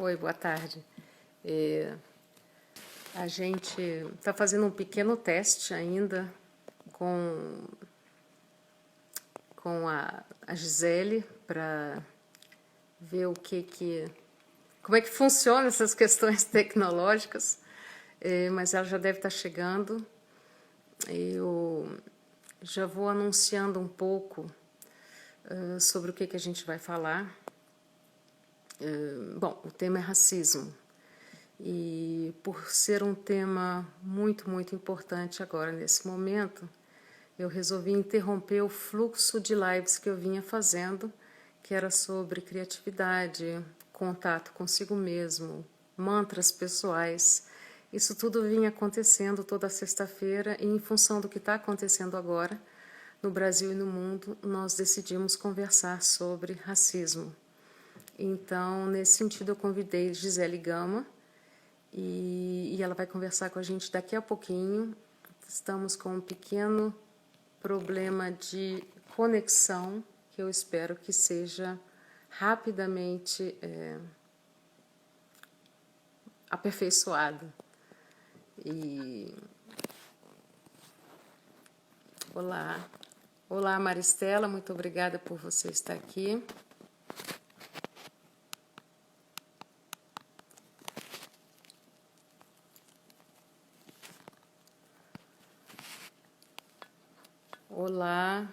Oi, boa tarde. É, a gente está fazendo um pequeno teste ainda com, com a Gisele para ver como é que funcionam essas questões tecnológicas, mas ela já deve estar chegando. Eu já vou anunciando um pouco sobre o que a gente vai falar. Bom, o tema é racismo. E por ser um tema muito, muito importante agora, nesse momento, eu resolvi interromper o fluxo de lives que eu vinha fazendo, que era sobre criatividade, contato consigo mesmo, mantras pessoais. Isso tudo vinha acontecendo toda sexta-feira e, em função do que está acontecendo agora, no Brasil e no mundo, nós decidimos conversar sobre racismo. Então, nesse sentido, eu convidei Gisele Gama, e ela vai conversar com a gente daqui a pouquinho. Estamos com um pequeno problema de conexão, que eu espero que seja rapidamente aperfeiçoado. E olá, olá Maristela, muito obrigada por você estar aqui. Olá.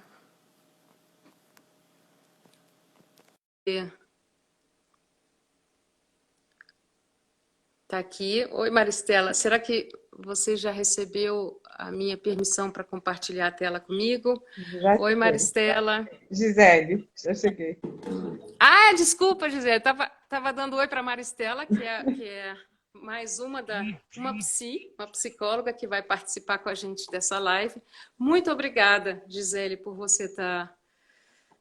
Tá aqui. Oi, Maristela. Será que você já recebeu a minha permissão para compartilhar a tela comigo? Já Oi, cheguei. Maristela. Gisele, já cheguei. Ah, desculpa, Gisele. Tava dando oi para Maristela, que é mais uma psicóloga que vai participar com a gente dessa live. Muito obrigada, Gisele, por você tá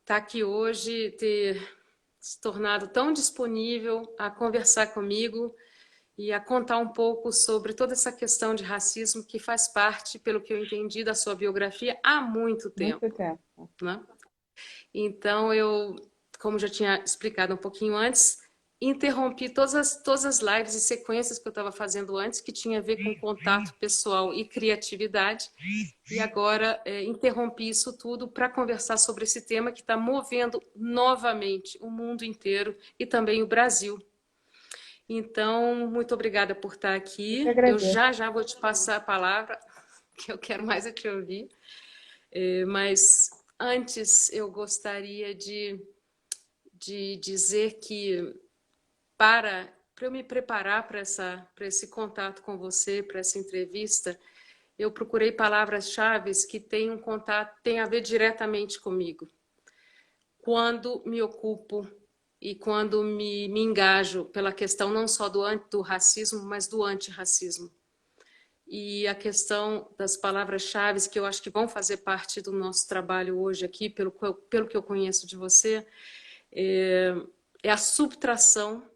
aqui hoje, ter se tornado tão disponível a conversar comigo e a contar um pouco sobre toda essa questão de racismo que faz parte, pelo que eu entendi, da sua biografia há muito Muito tempo, tempo. né? Então, como já tinha explicado um pouquinho antes, interrompi todas as lives e sequências que eu estava fazendo antes, que tinha a ver com contato pessoal e criatividade, e agora interrompi isso tudo para conversar sobre esse tema que está movendo novamente o mundo inteiro e também o Brasil. Então, muito obrigada por estar Eu que aqui. Eu agradeço. já vou te passar a palavra, que eu quero mais é te ouvir. Mas antes eu gostaria de dizer que para eu me preparar para esse contato com você, para essa entrevista, eu procurei palavras-chave que têm um contato, têm a ver diretamente comigo. Quando me ocupo e quando me engajo pela questão não só do racismo, mas do antirracismo. E a questão das palavras-chave que eu acho que vão fazer parte do nosso trabalho hoje aqui, pelo que eu conheço de você, é a subtração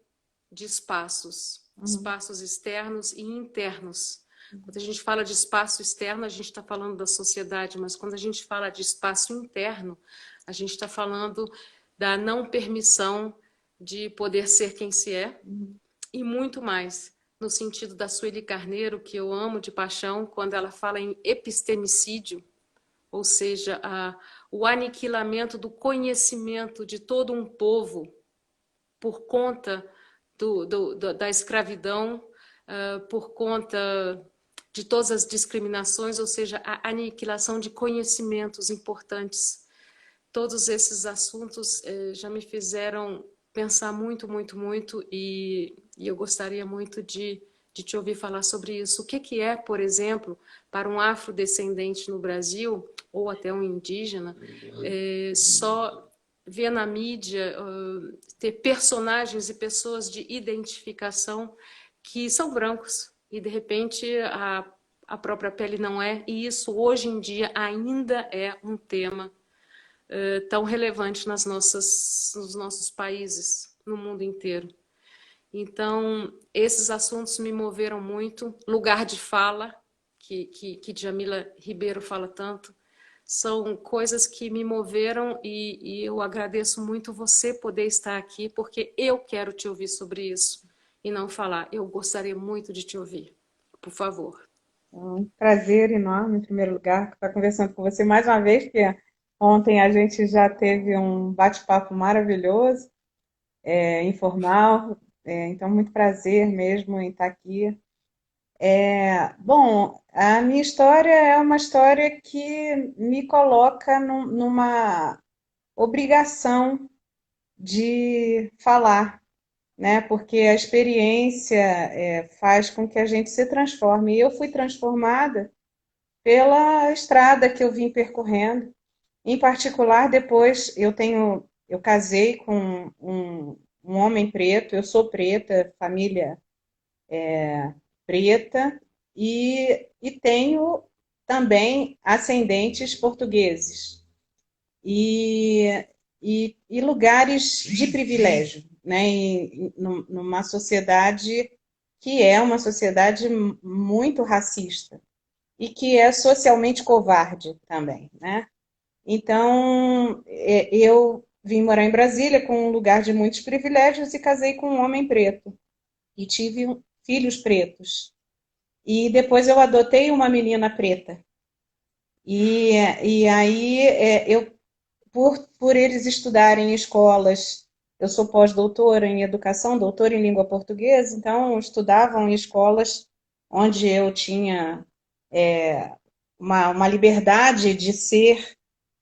de espaços, Uhum. espaços externos e internos. Quando a gente fala de espaço externo, a gente está falando da sociedade, mas quando a gente fala de espaço interno, a gente está falando da não permissão de poder ser quem se é Uhum. e muito mais, no sentido da Sueli Carneiro, que eu amo de paixão, quando ela fala em epistemicídio, ou seja, o aniquilamento do conhecimento de todo um povo por conta da escravidão, por conta de todas as discriminações, ou seja, a aniquilação de conhecimentos importantes. Todos esses assuntos já me fizeram pensar muito, muito, muito, e eu gostaria muito de te ouvir falar sobre isso. O que é, por exemplo, para um afrodescendente no Brasil, ou até um indígena, só ver na mídia, ter personagens e pessoas de identificação que são brancos, e de repente a própria pele não é, e isso hoje em dia ainda é um tema tão relevante nos nossos países, no mundo inteiro. Então, esses assuntos me moveram muito. Lugar de fala, que Djamila Ribeiro fala tanto, são coisas que me moveram e eu agradeço muito você poder estar aqui, porque eu quero te ouvir sobre isso. e não falar, eu gostaria muito de te ouvir. Por favor. É um prazer enorme, em primeiro lugar, estar conversando com você mais uma vez, porque ontem a gente já teve um bate-papo maravilhoso, informal, então muito prazer mesmo em estar aqui. Bom, a minha história é uma história que me coloca numa obrigação de falar, né? Porque a experiência faz com que a gente se transforme. E eu fui transformada pela estrada que eu vim percorrendo. Em particular, depois eu casei com um homem preto, eu sou preta, família preta, e tenho também ascendentes portugueses e, e lugares de privilégio, né? Numa sociedade que é uma sociedade muito racista e que é socialmente covarde também, né? Então, eu vim morar em Brasília com um lugar de muitos privilégios e casei com um homem preto e tive filhos pretos. E depois eu adotei uma menina preta. E, e aí, por eles estudarem em escolas, eu sou pós-doutora em educação, doutora em língua portuguesa, então estudavam em escolas onde eu tinha uma liberdade de ser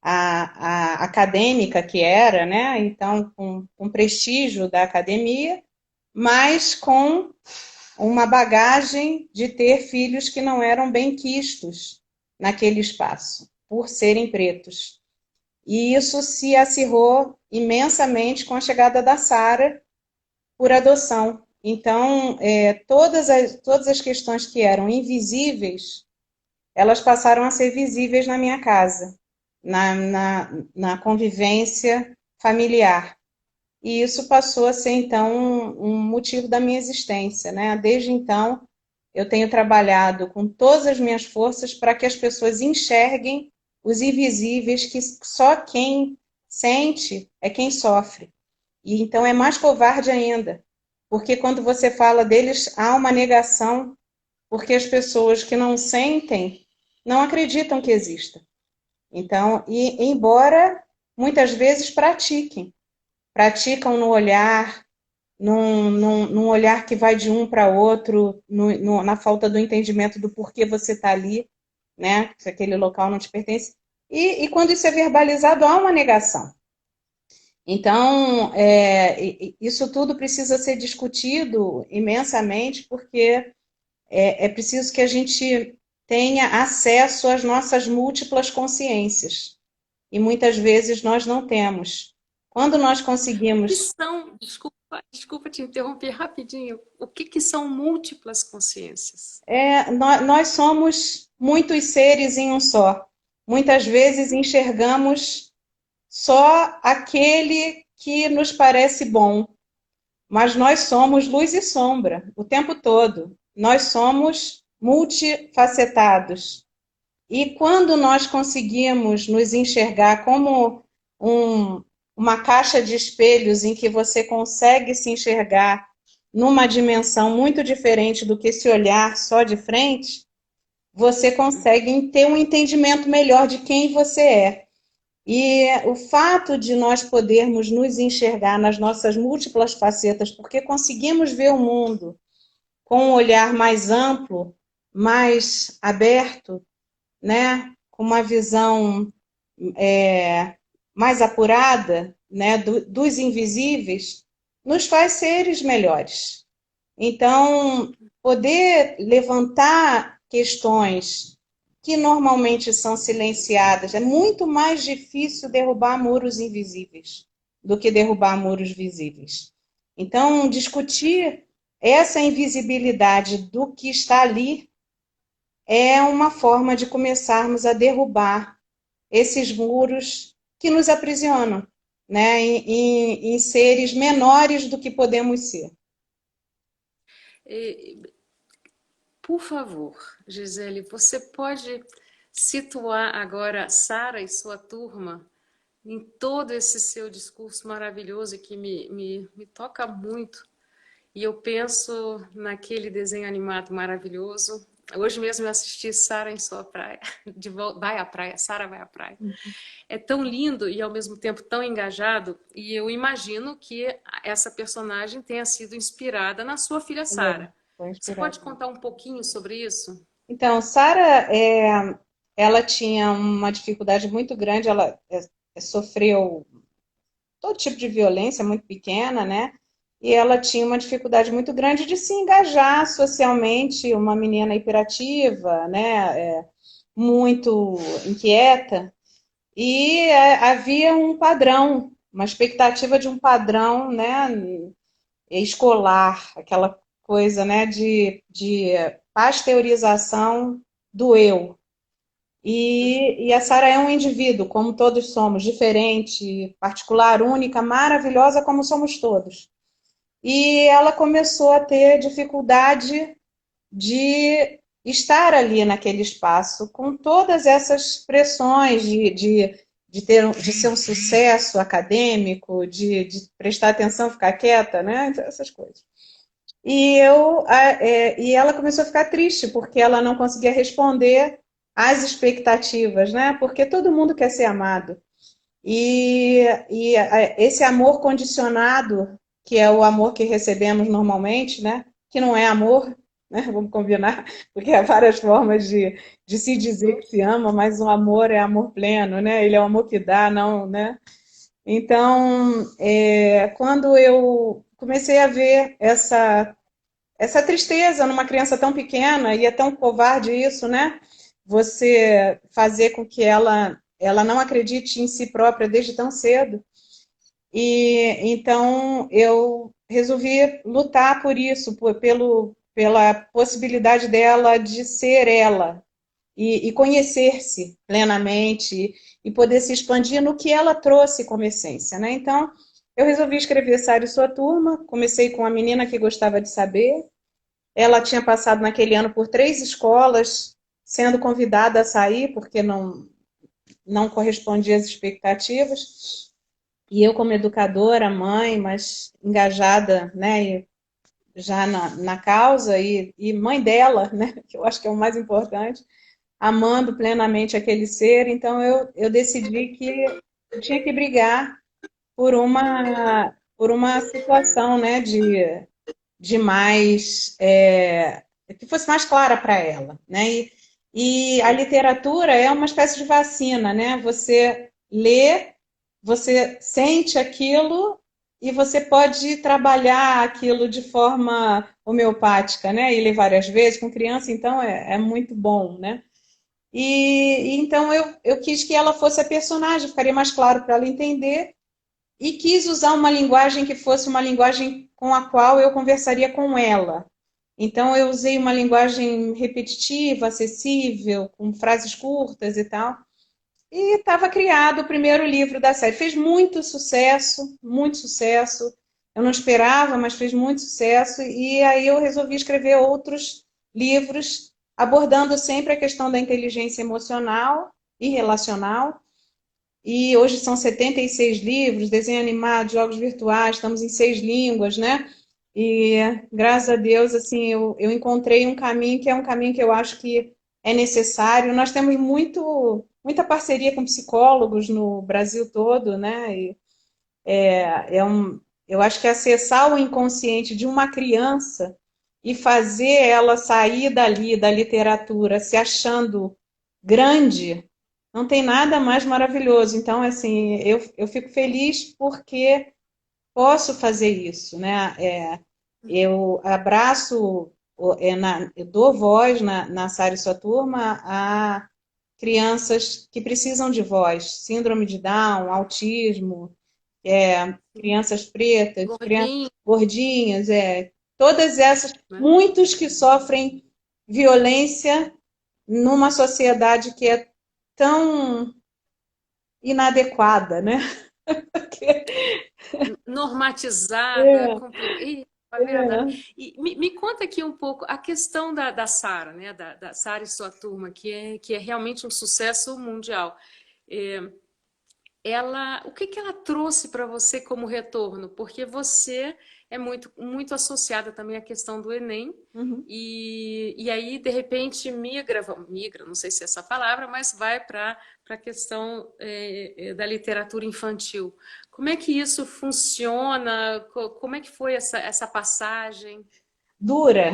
a acadêmica que era, né? Então, com prestígio da academia, mas com uma bagagem de ter filhos que não eram bem quistos naquele espaço, por serem pretos. E isso se acirrou imensamente com a chegada da Sara por adoção. Então, todas as questões que eram invisíveis, elas passaram a ser visíveis na minha casa, na convivência familiar. E isso passou a ser, então, um motivo da minha existência, né? Desde então, eu tenho trabalhado com todas as minhas forças para que as pessoas enxerguem os invisíveis, que só quem sente é quem sofre. E então é mais covarde ainda, porque quando você fala deles, há uma negação, porque as pessoas que não sentem não acreditam que exista. Então, e embora muitas vezes praticam no olhar, num olhar que vai de um para outro, na falta do entendimento do porquê você está ali, né? Se aquele local não te pertence. E quando isso é verbalizado, há uma negação. Então, isso tudo precisa ser discutido imensamente, porque é preciso que a gente tenha acesso às nossas múltiplas consciências. E muitas vezes nós não temos. Quando nós O que conseguimos. são, desculpa te interromper rapidinho, o que são múltiplas consciências? Nós somos muitos seres em um só. Muitas vezes enxergamos só aquele que nos parece bom, mas nós somos luz e sombra o tempo todo. Nós somos multifacetados. E quando nós conseguimos nos enxergar como um, uma caixa de espelhos em que você consegue se enxergar numa dimensão muito diferente do que esse olhar só de frente, você consegue ter um entendimento melhor de quem você é. E o fato de nós podermos nos enxergar nas nossas múltiplas facetas, porque conseguimos ver o mundo com um olhar mais amplo, mais aberto, né? Com uma visão mais apurada, né? Dos invisíveis, nos faz seres melhores. Então, poder levantar questões que normalmente são silenciadas, é muito mais difícil derrubar muros invisíveis do que derrubar muros visíveis. Então, discutir essa invisibilidade do que está ali é uma forma de começarmos a derrubar esses muros que nos aprisionam, né, em seres menores do que podemos ser. E, por favor, Gisele, você pode situar agora Sara e sua turma em todo esse seu discurso maravilhoso que me toca muito. e eu penso naquele desenho animado maravilhoso. Hoje mesmo eu assisti Sara em Sua Praia, vai à praia, Sara vai à praia. É tão lindo e ao mesmo tempo tão engajado, e eu imagino que essa personagem tenha sido inspirada na sua filha É, Sara. foi Você inspirado. pode contar um pouquinho sobre isso? Então, Sara, ela tinha uma dificuldade muito grande, ela sofreu todo tipo de violência muito pequena, né? E ela tinha uma dificuldade muito grande de se engajar socialmente, uma menina hiperativa, né? Muito inquieta, e havia um padrão, uma expectativa de um padrão, né? Escolar, aquela coisa, né? De pasteurização do eu. E a Sara é um indivíduo, como todos somos, diferente, particular, única, maravilhosa, como somos todos. E ela começou a ter dificuldade de estar ali naquele espaço, com todas essas pressões de ser um sucesso acadêmico, de prestar atenção, ficar quieta, né? Essas coisas. E ela começou a ficar triste, porque ela não conseguia responder às expectativas, né? Porque todo mundo quer ser amado. Esse amor condicionado, que é o amor que recebemos normalmente, né? Que não é amor, né? Vamos combinar, porque há várias formas de se dizer que se ama, mas o amor é amor pleno, né? Ele é o amor que dá, não, né? Então, quando eu comecei a ver essa tristeza numa criança tão pequena, e é tão covarde isso, né? Você fazer com que ela não acredite em si própria desde tão cedo. E então eu resolvi lutar por isso, pela possibilidade dela de ser ela e conhecer-se plenamente e poder se expandir no que ela trouxe como essência, né? Então eu resolvi escrever Sara e Sua Turma. Comecei com a menina que gostava de saber. Ela tinha passado naquele ano por 3 escolas, sendo convidada a sair, porque não correspondia às expectativas. E eu, como educadora, mãe, mas engajada, né, já na causa, e mãe dela, né, que eu acho que é o mais importante, amando plenamente aquele ser. Então eu decidi que eu tinha que brigar por uma situação, né, de mais que fosse mais clara para ela, né? E a literatura é uma espécie de vacina, né? Você lê, você sente aquilo e você pode trabalhar aquilo de forma homeopática, né? E ler várias vezes com criança, então é muito bom, né? Então eu quis que ela fosse a personagem, ficaria mais claro para ela entender, e quis usar uma linguagem que fosse uma linguagem com a qual eu conversaria com ela. Então, eu usei uma linguagem repetitiva, acessível, com frases curtas e tal. E estava criado o primeiro livro da série. Fez muito sucesso, muito sucesso. Eu não esperava, mas fez muito sucesso. E aí eu resolvi escrever outros livros, abordando sempre a questão da inteligência emocional e relacional. E hoje são 76 livros, desenho animado, jogos virtuais, estamos em 6 línguas, né? E graças a Deus, assim, eu encontrei um caminho que é um caminho que eu acho que é necessário. Nós temos muita parceria com psicólogos no Brasil todo, né? Eu acho que acessar o inconsciente de uma criança e fazer ela sair dali, da literatura, se achando grande, não tem nada mais maravilhoso. Então, assim, eu fico feliz porque posso fazer isso, né? Eu abraço, eu dou voz na Sara e Sua Turma a crianças que precisam de voz, síndrome de Down, autismo, crianças pretas, crianças Gordinho, gordinhas, todas essas, né? muitos que sofrem violência numa sociedade que é tão inadequada, né? Normatizada, É, complicada. É verdade. é. E me conta aqui um pouco a questão da Sara, né? Da Sara e Sua Turma, que é realmente um sucesso mundial. É, o que que ela trouxe para você como retorno? Porque você é muito associada também à questão do Enem, Uhum. e aí, de repente, migra, não sei se é essa palavra, mas vai para a questão da literatura infantil. Como é que isso funciona? Como é que foi essa passagem? Dura.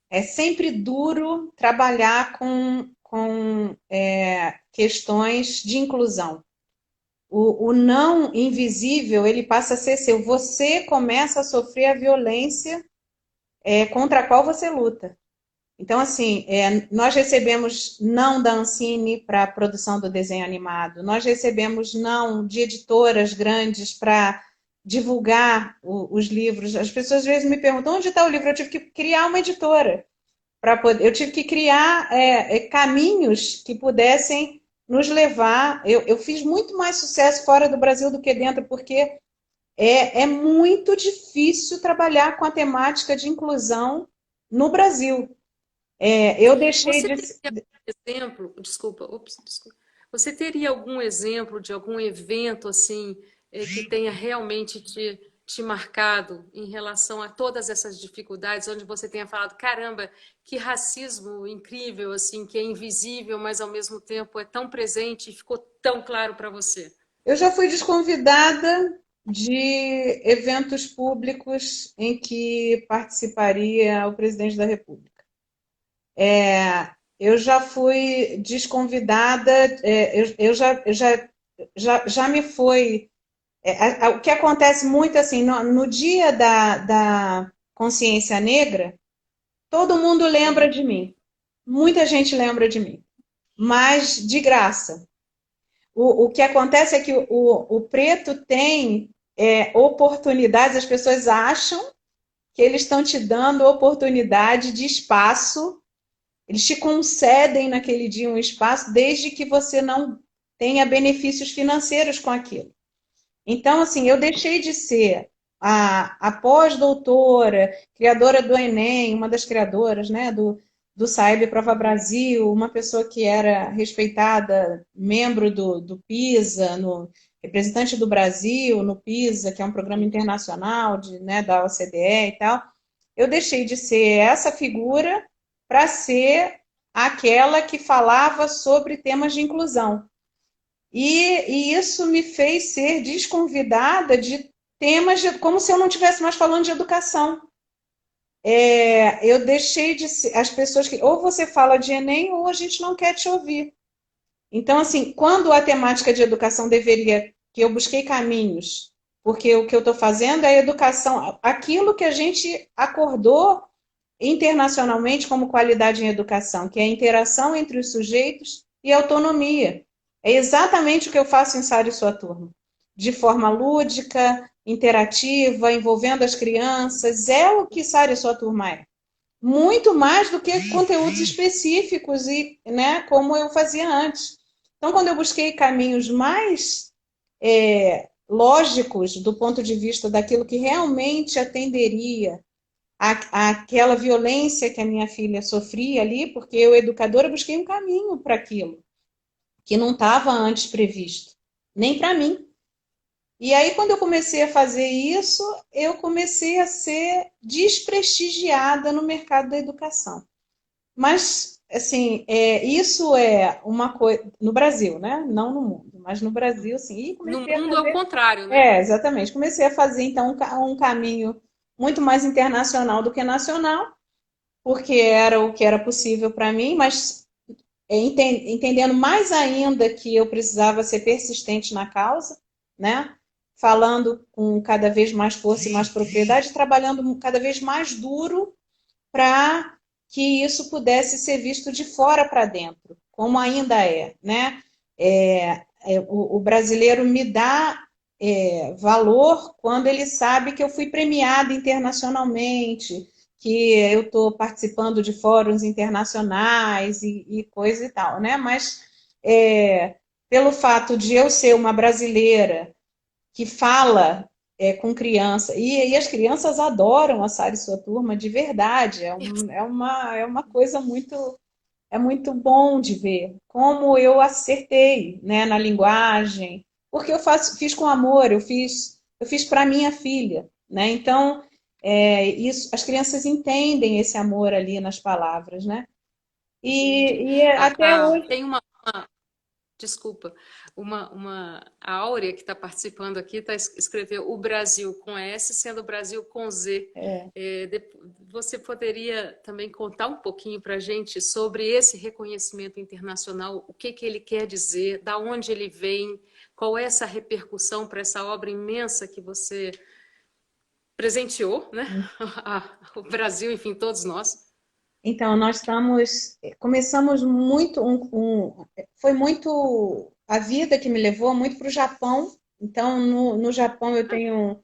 É sempre duro trabalhar com questões de inclusão. O não invisível, ele passa a ser seu. Você começa a sofrer a violência contra a qual você luta. Então, assim, nós recebemos não da Ancine para a produção do desenho animado, nós recebemos não de editoras grandes para divulgar os livros. As pessoas às vezes me perguntam onde está o livro. Eu tive que criar uma editora para poder. Eu tive que criar caminhos que pudessem nos levar. Eu fiz muito mais sucesso fora do Brasil do que dentro, porque é muito difícil trabalhar com a temática de inclusão no Brasil. Eu deixei Você de. teria algum exemplo, desculpa. Você teria algum exemplo de algum evento assim que tenha realmente te marcado em relação a todas essas dificuldades, onde você tenha falado, caramba, que racismo incrível, assim, que é invisível, mas ao mesmo tempo é tão presente e ficou tão claro para você? Eu já fui desconvidada de eventos públicos em que participaria o presidente da República. Eu já fui desconvidada, já me foi. O que acontece muito assim, no dia da consciência negra, todo mundo lembra de mim. Muita gente lembra de mim, mas de graça. O que acontece é que o preto tem oportunidades, as pessoas acham que eles estão te dando oportunidade de espaço, eles te concedem naquele dia um espaço, desde que você não tenha benefícios financeiros com aquilo. Então, assim, eu deixei de ser a pós-doutora, criadora do Enem, uma das criadoras, né, do Saeb Prova Uhum. Brasil, uma pessoa que era respeitada, membro do PISA, representante do Brasil no PISA, que é um programa internacional né, da OCDE e tal. Eu deixei de ser essa figura para ser aquela que falava sobre temas de inclusão. E isso me fez ser desconvidada de temas como se eu não estivesse mais falando de educação. Eu deixei de ser as pessoas que ou você fala de Enem ou a gente não quer te ouvir. Então, assim, quando a temática de educação deveria, que eu busquei caminhos, porque o que eu estou fazendo é a educação, aquilo que a gente acordou internacionalmente como qualidade em educação, que é a interação entre os sujeitos e autonomia. É exatamente o que eu faço em Sara e sua turma. De forma lúdica, interativa, envolvendo as crianças, é o que Sara e sua turma é. Muito mais do que conteúdos específicos, e, né, como eu fazia antes. Então, quando eu busquei caminhos mais lógicos do ponto de vista daquilo que realmente atenderia aquela violência que a minha filha sofria ali, porque eu, educadora, busquei um caminho para aquilo, que não estava antes previsto, nem para mim. E aí, quando eu comecei a fazer isso, eu comecei a ser desprestigiada no mercado da educação. Mas, assim, isso é uma coisa. No Brasil, né? Não no mundo, mas no Brasil, sim. E No comecei a mundo é o fazer. contrário, né? Exatamente. Comecei a fazer, então, um caminho muito mais internacional do que nacional, porque era o que era possível para mim, mas entendendo mais ainda que eu precisava ser persistente na causa, né? Falando com cada vez mais força e mais propriedade, trabalhando cada vez mais duro para que isso pudesse ser visto de fora para dentro, como ainda é, né? O brasileiro me dá valor quando ele sabe que eu fui premiada internacionalmente, que eu estou participando de fóruns internacionais e coisa e tal, né? Mas pelo fato de eu ser uma brasileira que fala com criança, e as crianças adoram a Sara e sua turma de verdade, é uma coisa muito bom de ver como eu acertei, né, na linguagem, porque fiz com amor, eu fiz para minha filha, né? Então, isso, as crianças entendem esse amor ali nas palavras, né? Entendi. E até hoje. Tem desculpa, a Áurea que está participando aqui escreveu o Brasil com S, sendo o Brasil com Z. Você poderia também contar um pouquinho para a gente sobre esse reconhecimento internacional, o que que ele quer dizer, da onde ele vem, qual é essa repercussão para essa obra imensa que você presenteou, né? O Brasil, enfim, todos nós. Então, começamos muito, foi muito a vida que me levou muito para o Japão. Então, no Japão eu tenho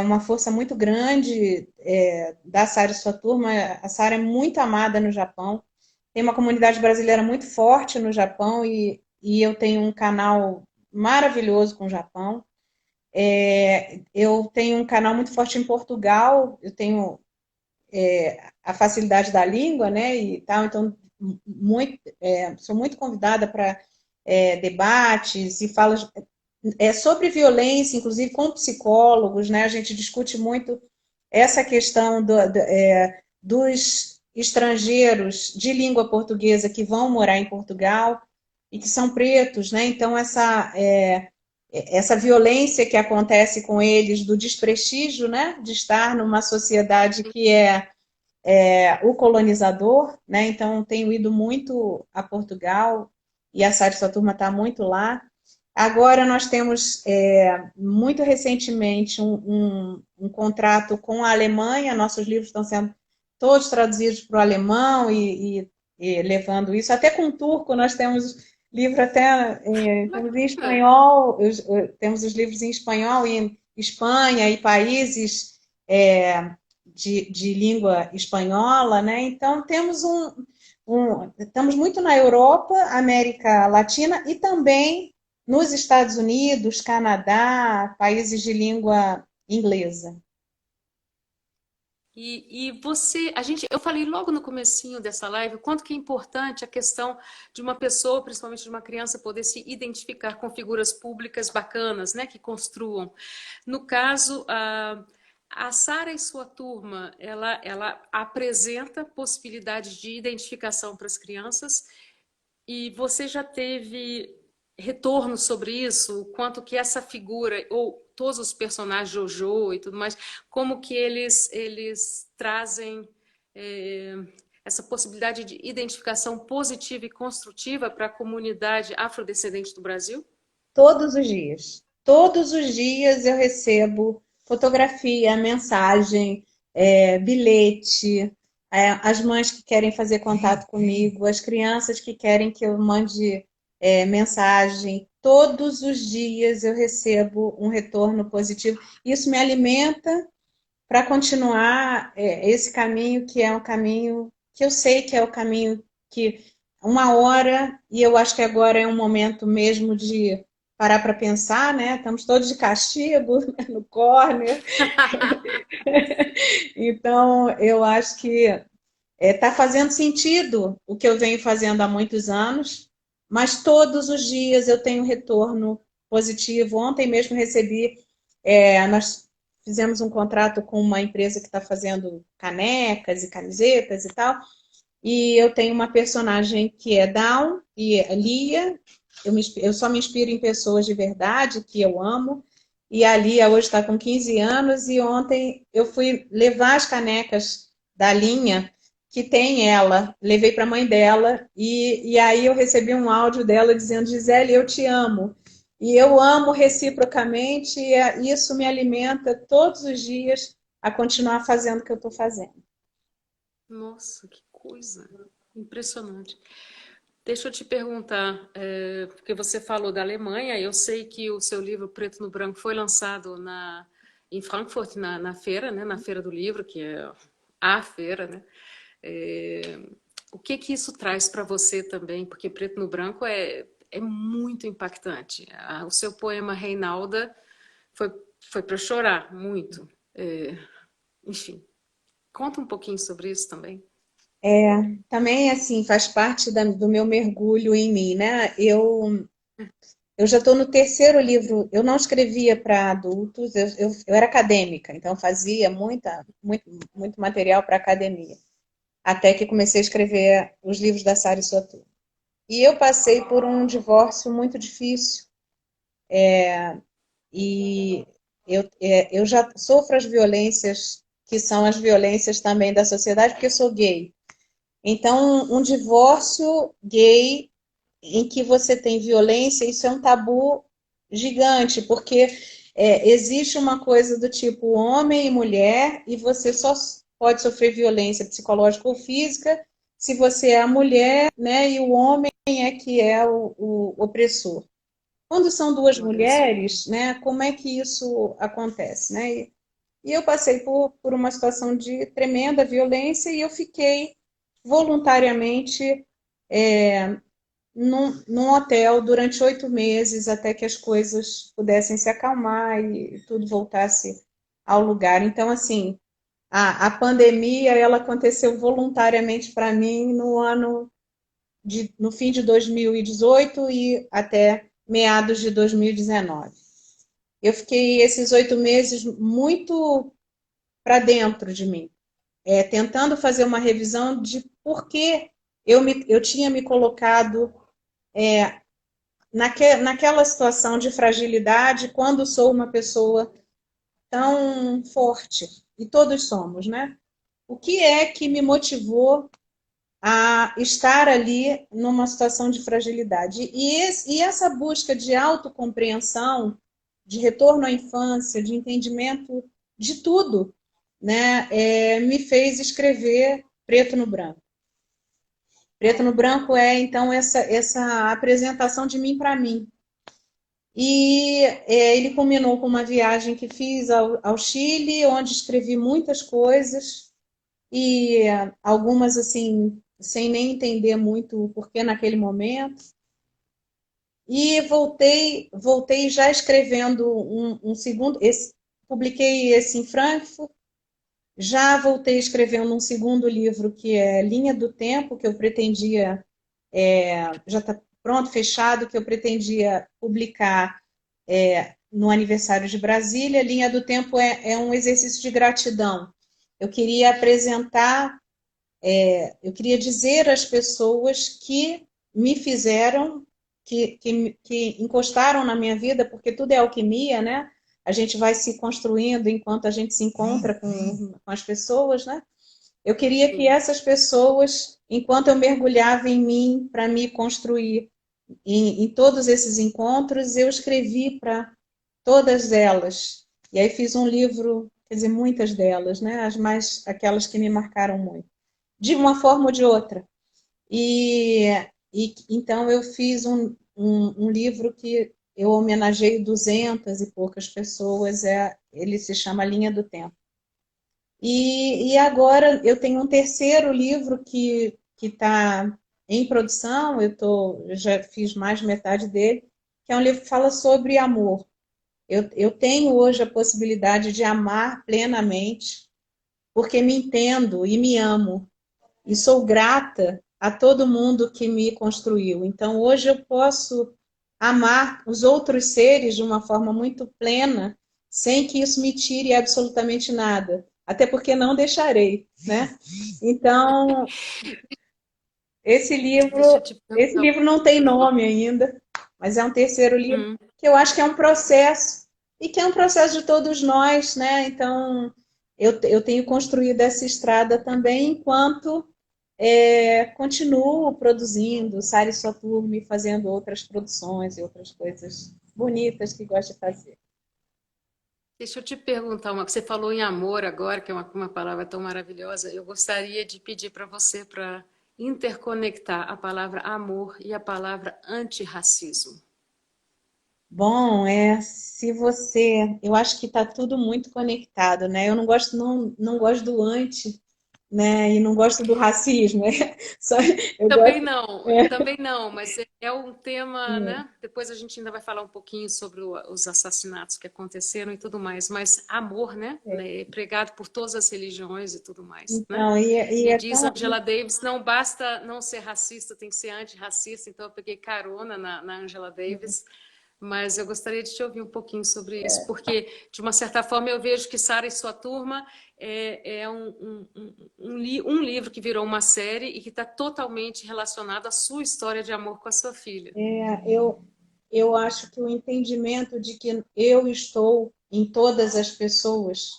uma força muito grande da Sara e sua turma. A Sara é muito amada no Japão. Tem uma comunidade brasileira muito forte no Japão e eu tenho um canal maravilhoso com o Japão. Eu tenho um canal muito forte em Portugal. Eu tenho a facilidade da língua, né? E tal, então sou muito convidada para debates e falas sobre violência, inclusive com psicólogos, né? A gente discute muito essa questão dos estrangeiros de língua portuguesa que vão morar em Portugal e que são pretos, né? Então essa violência que acontece com eles, do desprestígio, né? De estar numa sociedade que o colonizador, né? Então tenho ido muito a Portugal e a Sara e sua turma está muito lá. Agora nós temos muito recentemente um contrato com a Alemanha, nossos livros estão sendo todos traduzidos para o alemão e levando isso. Até com o turco nós temos livro temos em espanhol, temos os livros em espanhol em Espanha e países de língua espanhola, né? Então estamos muito na Europa, América Latina e também nos Estados Unidos, Canadá, países de língua inglesa. Eu falei logo no comecinho dessa live o quanto que é importante a questão de uma pessoa, principalmente de uma criança, poder se identificar com figuras públicas bacanas, né, que construam. No caso, a Sara e sua turma, ela apresenta possibilidades de identificação para as crianças e você já teve retorno sobre isso? O quanto que essa figura, ou todos os personagens, Jojo e tudo mais, como que eles trazem essa possibilidade de identificação positiva e construtiva para a comunidade afrodescendente do Brasil? Todos os dias. Todos os dias eu recebo fotografia, mensagem, bilhete, as mães que querem fazer contato comigo, as crianças que querem que eu mande mensagem. Todos os dias eu recebo um retorno positivo. Isso me alimenta para continuar esse caminho que é um caminho que eu sei que é o caminho que uma hora, e eu acho que agora é um momento mesmo de parar para pensar, né? Estamos todos de castigo no corner. Então, eu acho que está fazendo sentido o que eu venho fazendo há muitos anos, mas todos os dias eu tenho retorno positivo. Ontem mesmo recebi, nós fizemos um contrato com uma empresa que está fazendo canecas e camisetas e tal, e eu tenho uma personagem que é Down, e Lia. Eu só me inspiro em pessoas de verdade, que eu amo. E a Lia hoje está com 15 anos, e ontem eu fui levar as canecas da linha que tem ela, levei para a mãe dela, e aí eu recebi um áudio dela dizendo: Gisele, eu te amo. E eu amo reciprocamente, e isso me alimenta todos os dias a continuar fazendo o que eu estou fazendo. Nossa, que coisa impressionante. Deixa eu te perguntar, porque você falou da Alemanha, eu sei que o seu livro Preto no Branco foi lançado em Frankfurt, na feira, né, na Feira do Livro, que é a feira, né? O que que isso traz para você também? Porque Preto no Branco é muito impactante. O seu poema Reinalda foi para chorar muito. Enfim, conta um pouquinho sobre isso também. Também, assim, faz parte do meu mergulho em mim, né? eu já estou no terceiro livro. Eu não escrevia para adultos, eu era acadêmica, então fazia muito material para academia. Até que comecei a escrever os livros da Sara Suator. E eu passei por um divórcio muito difícil. E eu já sofro as violências, que são as violências também da sociedade, porque eu sou gay. Então, um divórcio gay em que você tem violência, isso é um tabu gigante, porque existe uma coisa do tipo homem e mulher, e você só pode sofrer violência psicológica ou física se você é a mulher, né, e o homem é que é o opressor. Quando são duas Olha só. mulheres, né, como é que isso acontece, né? E eu passei por uma situação de tremenda violência e eu fiquei voluntariamente num hotel durante 8 meses até que as coisas pudessem se acalmar e tudo voltasse ao lugar. Então, assim, a pandemia ela aconteceu voluntariamente para mim no fim de 2018 e até meados de 2019. Eu fiquei esses 8 meses muito para dentro de mim, tentando fazer uma revisão de por que eu tinha me colocado naquela situação de fragilidade quando sou uma pessoa tão forte. E todos somos, né? O que é que me motivou a estar ali numa situação de fragilidade? E essa busca de autocompreensão, de retorno à infância, de entendimento de tudo, né, me fez escrever Preto no Branco. Preto no Branco é, então, essa apresentação de mim para mim. E ele culminou com uma viagem que fiz ao Chile, onde escrevi muitas coisas, e algumas, assim, sem nem entender muito o porquê naquele momento. E voltei já escrevendo um segundo, publiquei esse em Frankfurt, já voltei escrevendo um segundo livro que é Linha do Tempo, que eu pretendia, já está pronto, fechado, que eu pretendia publicar no aniversário de Brasília. Linha do Tempo é um exercício de gratidão. Eu queria apresentar, eu queria dizer às pessoas que me fizeram, que encostaram na minha vida, porque tudo é alquimia, né? A gente vai se construindo enquanto a gente se encontra com as pessoas, né? Eu queria que Sim. essas pessoas, enquanto eu mergulhava em mim para me construir, em todos esses encontros, eu escrevi para todas elas. E aí fiz um livro, quer dizer, muitas delas, né? Aquelas que me marcaram muito, de uma forma ou de outra. E, então eu fiz um livro que eu homenageio 200 e poucas pessoas, ele se chama Linha do Tempo. E agora eu tenho um terceiro livro que está em produção, eu já fiz mais de metade dele, que é um livro que fala sobre amor. Eu tenho hoje a possibilidade de amar plenamente, porque me entendo e me amo. E sou grata a todo mundo que me construiu. Então, hoje eu posso amar os outros seres de uma forma muito plena, sem que isso me tire absolutamente nada. Até porque não deixarei, né? Então, esse Deixa eu livro, te esse perguntar. livro não tem nome ainda, mas é um terceiro livro Hum. que eu acho que é um processo e que é um processo de todos nós, né? Então, eu tenho construído essa estrada também enquanto continuo produzindo, Sari Soturmi, fazendo outras produções e outras coisas bonitas que gosto de fazer. Deixa eu te perguntar uma. Você falou em amor agora, que é uma palavra tão maravilhosa. Eu gostaria de pedir para você para interconectar a palavra amor e a palavra antirracismo. Bom, se você, eu acho que está tudo muito conectado, né? Eu não gosto do anti, né? E não gosto do racismo, Só, eu gosto, Também não, mas é um tema, é, né? Depois a gente ainda vai falar um pouquinho sobre os assassinatos que aconteceram e tudo mais, mas amor, né? É pregado por todas as religiões e tudo mais, né? então, e E é diz tão, Angela Davis, não basta não ser racista, tem que ser antirracista, então eu peguei carona na Angela Davis, mas eu gostaria de te ouvir um pouquinho sobre isso, porque, de uma certa forma, eu vejo que Sara e sua turma é um livro que virou uma série e que está totalmente relacionado à sua história de amor com a sua filha. Eu acho que o entendimento de que eu estou em todas as pessoas,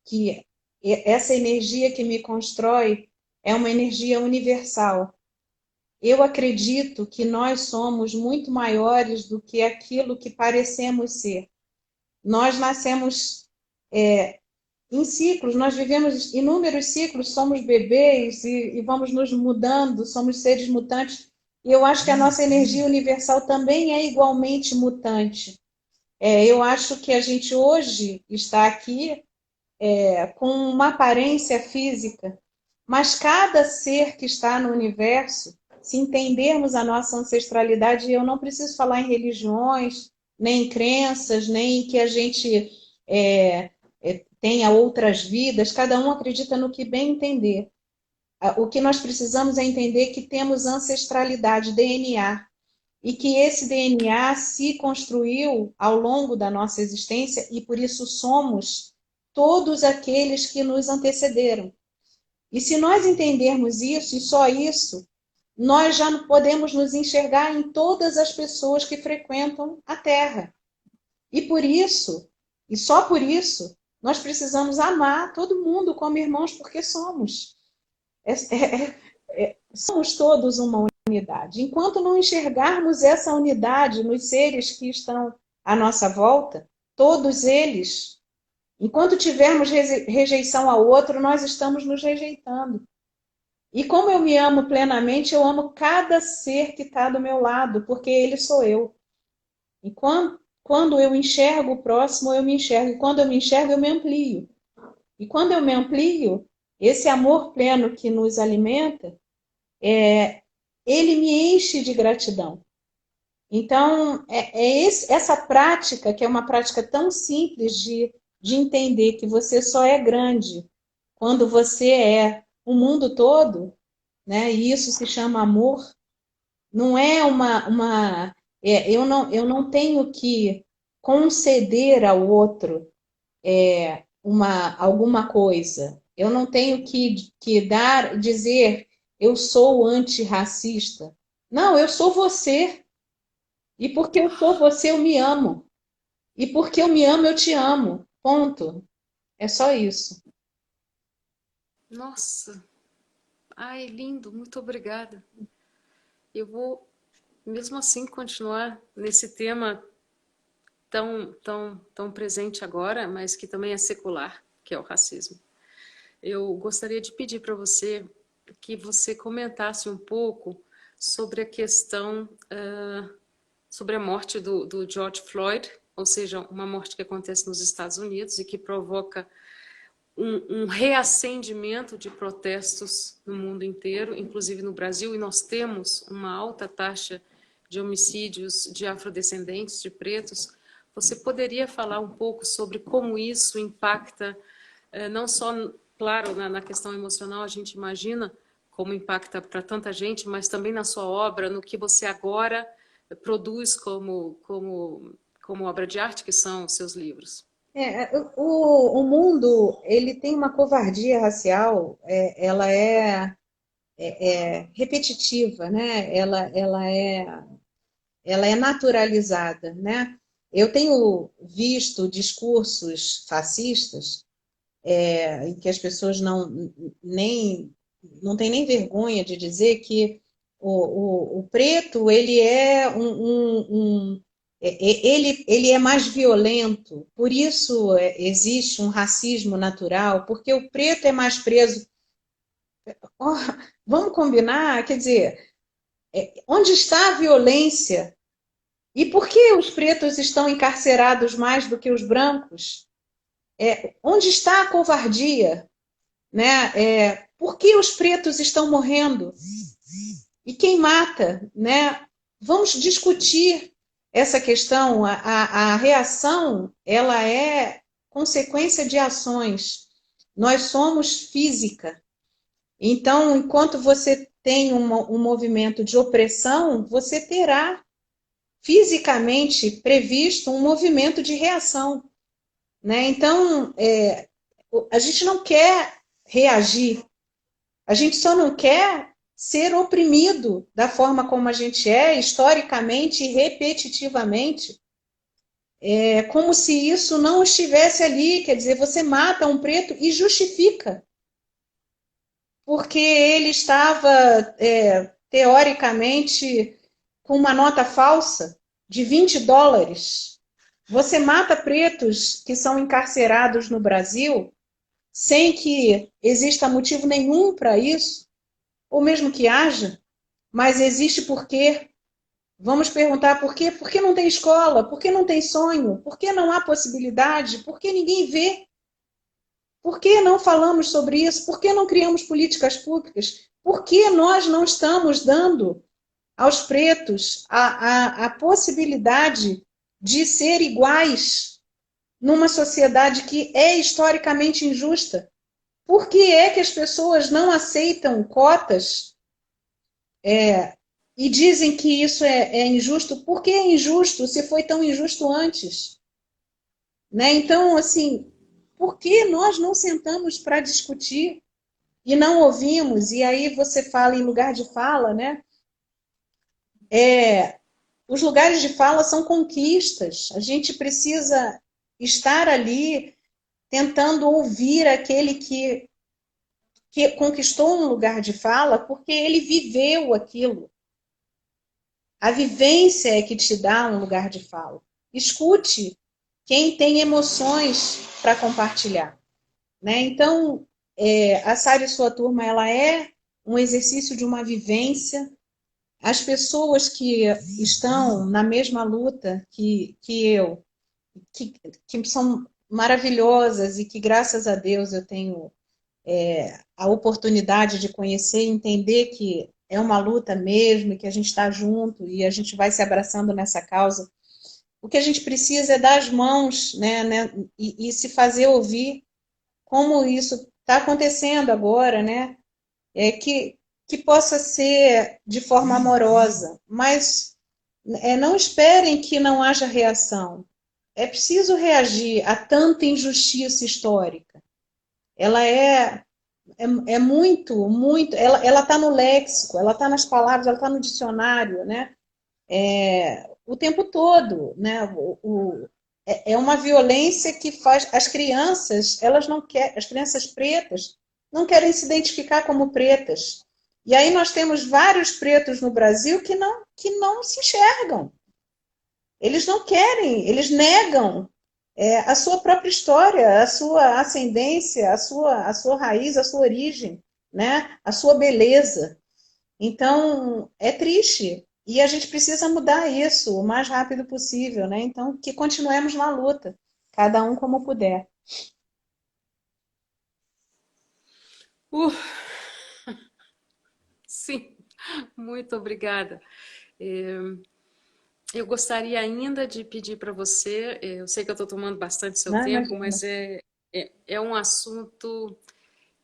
que essa energia que me constrói é uma energia universal. Eu acredito que nós somos muito maiores do que aquilo que parecemos ser. Nós nascemos em ciclos, nós vivemos inúmeros ciclos, somos bebês e vamos nos mudando, somos seres mutantes. E eu acho que a nossa energia universal também é igualmente mutante. Eu acho que a gente hoje está aqui com uma aparência física, mas cada ser que está no universo, se entendermos a nossa ancestralidade, eu não preciso falar em religiões, nem em crenças, nem que a gente tenha outras vidas, cada um acredita no que bem entender. O que nós precisamos é entender que temos ancestralidade, DNA, e que esse DNA se construiu ao longo da nossa existência e por isso somos todos aqueles que nos antecederam. E se nós entendermos isso, e só isso, nós já podemos nos enxergar em todas as pessoas que frequentam a Terra. E por isso, e só por isso, nós precisamos amar todo mundo como irmãos, porque somos. Somos todos uma unidade. Enquanto não enxergarmos essa unidade nos seres que estão à nossa volta, todos eles, enquanto tivermos rejeição ao outro, nós estamos nos rejeitando. E como eu me amo plenamente, eu amo cada ser que está do meu lado, porque ele sou eu. E quando eu enxergo o próximo, eu me enxergo. E quando eu me enxergo, eu me amplio. E quando eu me amplio, esse amor pleno que nos alimenta, ele me enche de gratidão. Então, essa prática, que é uma prática tão simples de entender que você só é grande quando você é o mundo todo, né? E isso se chama amor. Não é eu não tenho que conceder ao outro alguma coisa. Eu não tenho que dizer eu sou antirracista. Não, eu sou você. E porque eu sou você, eu me amo. E porque eu me amo, eu te amo. Ponto. É só isso. Nossa, ai, lindo, muito obrigada. Eu vou, mesmo assim, continuar nesse tema tão presente agora, mas que também é secular, que é o racismo. Eu gostaria de pedir para você que você comentasse um pouco sobre a questão, sobre a morte do George Floyd, ou seja, uma morte que acontece nos Estados Unidos e que provoca um reacendimento de protestos no mundo inteiro, inclusive no Brasil, e nós temos uma alta taxa de homicídios de afrodescendentes, de pretos. Você poderia falar um pouco sobre como isso impacta, não só, claro, na questão emocional, a gente imagina como impacta para tanta gente, mas também na sua obra, no que você agora produz como obra de arte, que são os seus livros. O mundo, ele tem uma covardia racial, ela é repetitiva, né? Ela é naturalizada, né? Eu tenho visto discursos fascistas em que as pessoas não têm nem vergonha de dizer que o preto ele é ele é mais violento, por isso existe um racismo natural, porque o preto é mais preso. Oh, vamos combinar, quer dizer, onde está a violência? E por que os pretos estão encarcerados mais do que os brancos? Onde está a covardia? Né? Por que os pretos estão morrendo? E quem mata? Né? Vamos discutir essa questão. A reação ela é consequência de ações. Nós somos física. Então, enquanto você tem um movimento de opressão, você terá fisicamente previsto um movimento de reação, né? Então, a gente não quer reagir, a gente só não quer ser oprimido da forma como a gente é, historicamente e repetitivamente, como se isso não estivesse ali. Quer dizer, você mata um preto e justifica, porque ele estava, teoricamente, com uma nota falsa de US$ 20. Você mata pretos que são encarcerados no Brasil sem que exista motivo nenhum para isso, ou mesmo que haja, mas existe por quê? Vamos perguntar por quê? Por que não tem escola? Por que não tem sonho? Por que não há possibilidade? Por que ninguém vê? Por que não falamos sobre isso? Por que não criamos políticas públicas? Por que nós não estamos dando aos pretos a possibilidade de ser iguais numa sociedade que é historicamente injusta? Por que é que as pessoas não aceitam cotas e dizem que isso é injusto? Por que é injusto se foi tão injusto antes? Né? Então, assim, por que nós não sentamos para discutir e não ouvimos? E aí você fala em lugar de fala, né? Os lugares de fala são conquistas. A gente precisa estar ali tentando ouvir aquele que conquistou um lugar de fala porque ele viveu aquilo. A vivência é que te dá um lugar de fala. Escute quem tem emoções para compartilhar, né? Então, a Sara e sua turma, ela é um exercício de uma vivência. As pessoas que estão na mesma luta que eu, que são maravilhosas e que, graças a Deus, eu tenho a oportunidade de conhecer e entender que é uma luta mesmo, que a gente está junto e a gente vai se abraçando nessa causa. O que a gente precisa é dar as mãos, né, e se fazer ouvir, como isso está acontecendo agora, né? Que possa ser de forma amorosa, mas não esperem que não haja reação. É preciso reagir a tanta injustiça histórica. Ela é muito, muito. Ela está no léxico, ela está nas palavras, ela está no dicionário, né? O tempo todo, né? É uma violência que faz as crianças, elas não querem, as crianças pretas não querem se identificar como pretas. E aí nós temos vários pretos no Brasil que não se enxergam. Eles não querem, eles negam a sua própria história, a sua ascendência, a sua raiz, a sua origem, né? A sua beleza. Então, é triste. E a gente precisa mudar isso o mais rápido possível, né? Então, que continuemos na luta, cada um como puder. Uh, sim, muito obrigada. É, eu gostaria ainda de pedir para você, eu sei que eu estou tomando bastante seu Não, tempo, imagina. mas é um assunto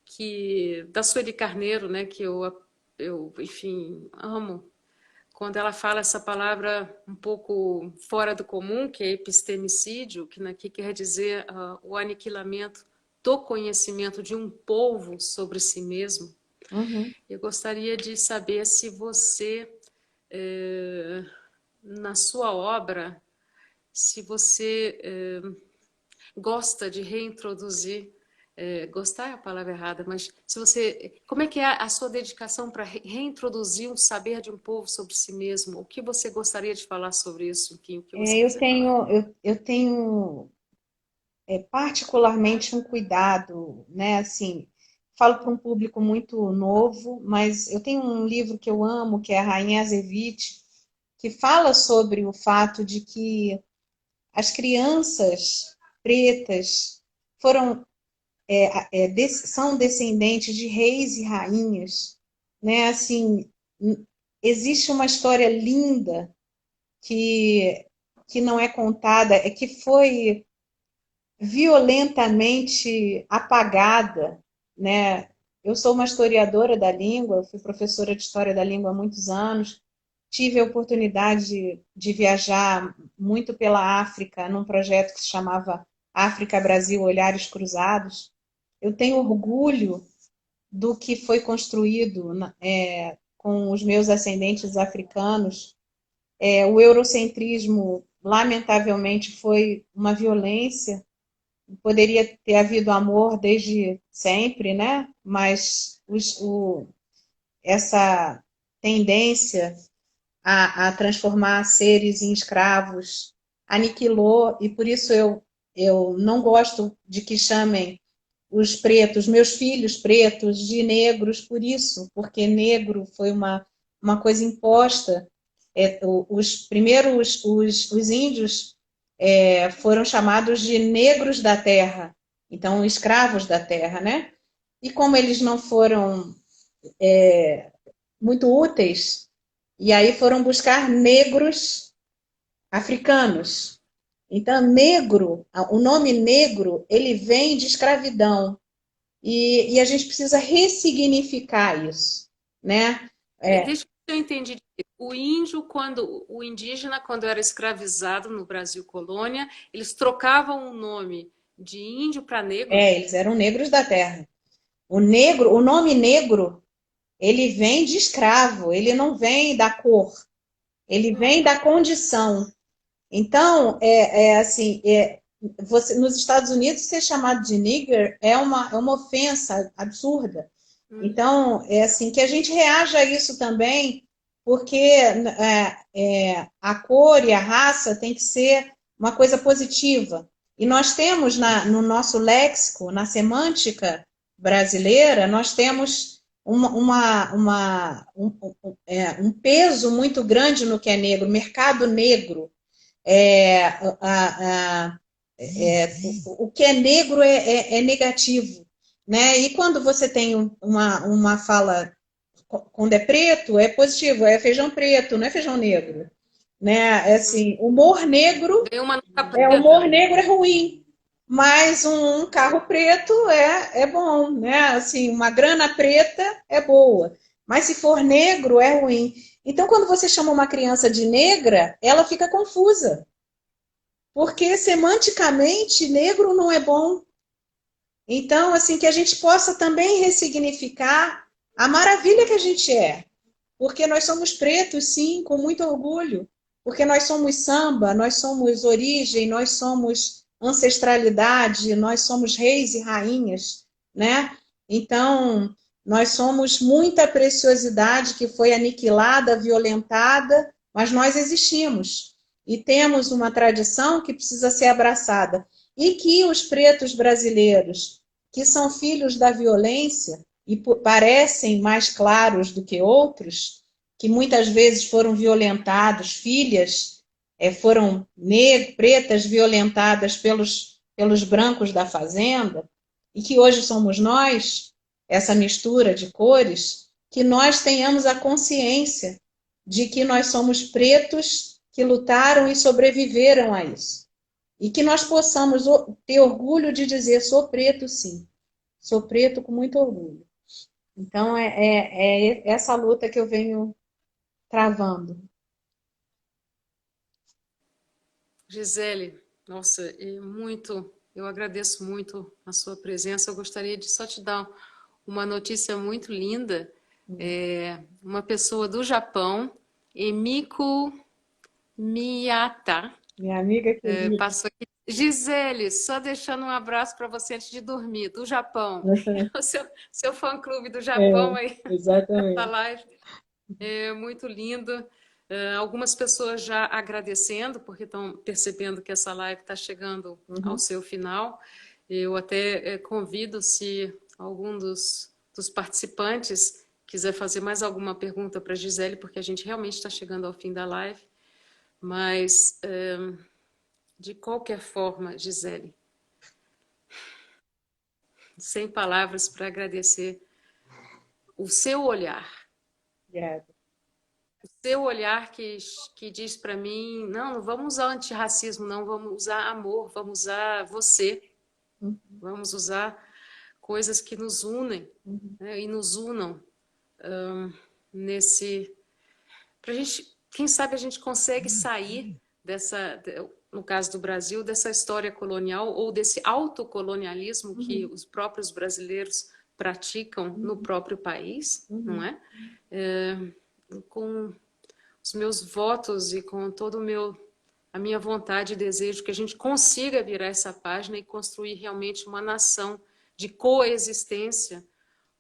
que da Sueli Carneiro, né, que eu, enfim, amo. Quando ela fala essa palavra um pouco fora do comum, que é epistemicídio, que quer dizer o aniquilamento do conhecimento de um povo sobre si mesmo, Uhum. eu gostaria de saber se você, na sua obra, se você gosta de reintroduzir, gostar é a palavra errada, mas se você, como é que é a sua dedicação para reintroduzir um saber de um povo sobre si mesmo? O que você gostaria de falar sobre isso? Enfim, o que você Eu quiser falar. tenho, eu tenho particularmente um cuidado, né? Assim, falo para um público muito novo, mas eu tenho um livro que eu amo, que é a Rainha Azevite, que fala sobre o fato de que as crianças pretas foram são descendentes de reis e rainhas, né? Assim, existe uma história linda que que não é contada, é que foi violentamente apagada, né? Eu sou uma historiadora da língua, fui professora de história da língua há muitos anos, tive a oportunidade de viajar muito pela África, num projeto que se chamava África-Brasil Olhares Cruzados. Eu tenho orgulho do que foi construído com os meus ascendentes africanos. O eurocentrismo, lamentavelmente, foi uma violência. Poderia ter havido amor desde sempre, né? Mas essa tendência a transformar seres em escravos aniquilou, e por isso eu não gosto de que chamem os pretos, meus filhos pretos, de negros, por isso, porque negro foi uma coisa imposta. Os primeiros, os índios foram chamados de negros da terra, então escravos da terra, né? E como eles não foram muito úteis, e aí foram buscar negros africanos. Então, negro, o nome negro, ele vem de escravidão. E a gente precisa ressignificar isso, né? Deixa eu entender. O índio, o indígena, quando era escravizado no Brasil colônia, eles trocavam o nome de índio para negro? Eles eram negros da terra. O nome negro, ele vem de escravo, ele não vem da cor, ele vem da condição. Então, assim, nos Estados Unidos, ser chamado de nigger é uma ofensa absurda. Então, é assim, que a gente reaja a isso também, porque a cor e a raça tem que ser uma coisa positiva. E nós temos no nosso léxico, na semântica brasileira, nós temos um peso muito grande no que é negro, mercado negro. É, a, a, o que é negro é negativo, né? E quando você tem uma fala quando é preto, é positivo, é feijão preto, não é feijão negro, né? É assim, humor negro, Veio uma nota humor preta. negro é ruim, mas um carro preto é bom, né? Assim, uma grana preta é boa, mas se for negro é ruim. Então, quando você chama uma criança de negra, ela fica confusa, porque semanticamente negro não é bom. Então, assim, que a gente possa também ressignificar a maravilha que a gente é. Porque nós somos pretos, sim, com muito orgulho. Porque nós somos samba, nós somos origem, nós somos ancestralidade, nós somos reis e rainhas, né? Então, nós somos muita preciosidade que foi aniquilada, violentada, mas nós existimos. E temos uma tradição que precisa ser abraçada. E que os pretos brasileiros, que são filhos da violência, e parecem mais claros do que outros, que muitas vezes foram violentados, filhas foram pretas violentadas pelos brancos da fazenda, e que hoje somos nós, essa mistura de cores, que nós tenhamos a consciência de que nós somos pretos que lutaram e sobreviveram a isso. E que nós possamos ter orgulho de dizer, sou preto sim, sou preto com muito orgulho. Então, é essa luta que eu venho travando. Gisele, nossa, eu agradeço muito a sua presença. Eu gostaria de só te dar uma notícia muito linda. Uma pessoa do Japão, Emiko Miyata, Minha amiga querida. passou aqui. Gisele, só deixando um abraço para você antes de dormir, do Japão. O seu fã-clube do Japão aí, da Exatamente. live. É muito lindo. Algumas pessoas já agradecendo, porque estão percebendo que essa live está chegando ao Uhum. seu final. Eu até convido, se algum dos participantes quiser fazer mais alguma pergunta para a Gisele, porque a gente realmente está chegando ao fim da live. Mas, de qualquer forma, Gisele, sem palavras para agradecer o seu olhar. Obrigada. Seu olhar que diz para mim, não vamos usar antirracismo, não, vamos usar amor, vamos usar você, Uhum. vamos usar coisas que nos unem, Uhum. né, e nos unam nesse... Para a gente quem sabe a gente consegue sair dessa, no caso do Brasil, dessa história colonial ou desse autocolonialismo que os próprios brasileiros praticam no próprio país, não é? Com os meus votos e com todo a minha vontade e desejo que a gente consiga virar essa página e construir realmente uma nação de coexistência,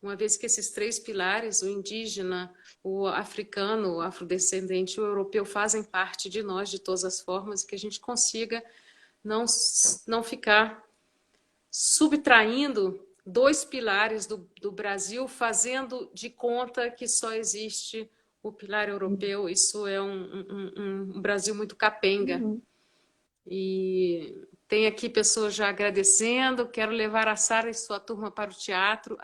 uma vez que esses três pilares, o indígena, o africano, o afrodescendente e o europeu, fazem parte de nós de todas as formas, e que a gente consiga não ficar subtraindo dois pilares do Brasil, fazendo de conta que só existe o pilar europeu. Isso é um Brasil muito capenga. E tem aqui pessoas já agradecendo. Quero levar a Sara e sua turma para o teatro.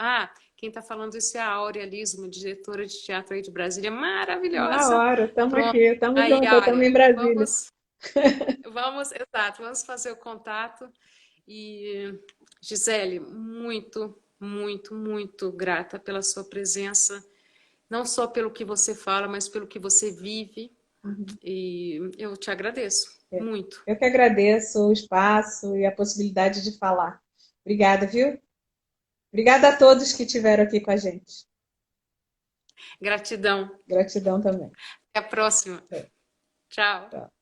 Quem está falando isso é a Aurea Lismo, diretora de teatro aí de Brasília, Na maravilhosa. hora, estamos Pronto. aqui, estamos Aí, juntos, estamos em Áurea, Brasília. vamos fazer o contato. E, Gisele, muito, muito, muito grata pela sua presença, não só pelo que você fala, mas pelo que você vive. E eu te agradeço muito. Eu que agradeço o espaço e a possibilidade de falar. Obrigada, viu? Obrigada a todos que estiveram aqui com a gente. Gratidão. Gratidão também. Até a próxima. Tchau. Tchau.